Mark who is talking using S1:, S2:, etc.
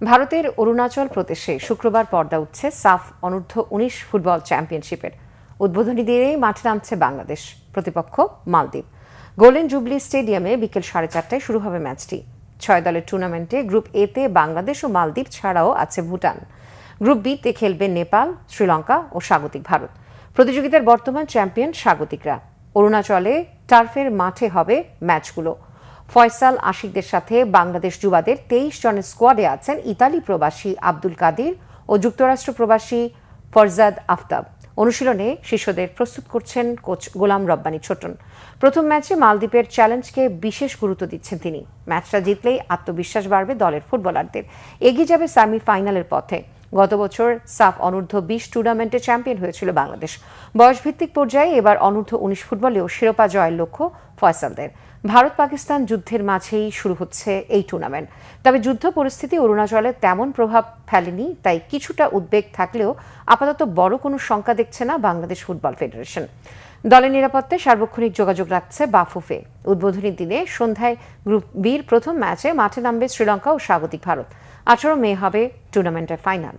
S1: ভারতের অরুণাচল প্রদেশে শুক্রবার পর্দা উঠছে সাফ অনূর্ধ্ব-19 ফুটবল চ্যাম্পিয়নশিপের। উদ্বোধনী দিনেই মাঠে নামছে বাংলাদেশ, প্রতিপক্ষ মালদ্বীপ। গোল্ডেন জুবলি স্টেডিয়ামে বিকেল 4:30টায় শুরু হবে ম্যাচটি। 6 দলের টুর্নামেন্টে গ্রুপ এতে বাংলাদেশ ও মালদ্বীপ ছাড়াও আছে ভুটান। গ্রুপ বিতে খেলবে নেপাল, শ্রীলঙ্কা ও স্বাগতিক ভারত। প্রতিযোগিতার বর্তমান চ্যাম্পিয়ন স্বাগতিকরা। অরুণাচলে টার্ফের মাঠে হবে ম্যাচগুলো। ফয়সাল আশিকদের সাথে বাংলাদেশ যুবাদের 23 জনের স্কোয়াডে আছেন ইতালি প্রবাসী আব্দুল কাদির ও যুক্তরাষ্ট্র প্রবাসী ফরজাদ আফতাব। অনুশীলনে শিষ্যদের প্রস্তুত করছেন কোচ গোলাম রব্বানী ছোটন। প্রথম ম্যাচে মালদ্বীপের চ্যালেঞ্জকে বিশেষ গুরুত্ব দিচ্ছেন তিনি। ম্যাচটা জিতলেই আত্মবিশ্বাস বাড়বে দলের ফুটবলারদের, এগিয়ে যাবে সেমিফাইনালের পথে। গত বছর সাফ অনূর্ধ্ব-20 টুর্নামেন্টে চ্যাম্পিয়ন হয়েছিল বাংলাদেশ। বয়সভিত্তিক পর্যায়ে এবার অনূর্ধ্ব-19 ফুটবলেও শিরোপা জয়ের লক্ষ্য ফয়সালদের। ভারত পাকিস্তান যুদ্ধের মাঝেই শুরু হচ্ছে এই টুর্নামেন্ট। তবে যুদ্ধ পরিস্থিতি অরুণাচলে তেমন প্রভাব ফেলেনি, তাই কিছুটা উদ্বেগ থাকলেও আপাতত বড় কোনো শঙ্কা দেখছে না বাংলাদেশ ফুটবল ফেডারেশন। দলের নিরাপত্তায় সার্বক্ষণিক যোগাযোগ রাখছে বাফুফে। উদ্বোধনী দিনে সন্ধ্যায় গ্রুপ বির প্রথম ম্যাচে মাঠে নামবে শ্রীলঙ্কা ও স্বাগতিক ভারত। 18 মে হবে টুর্নামেন্টের ফাইনাল।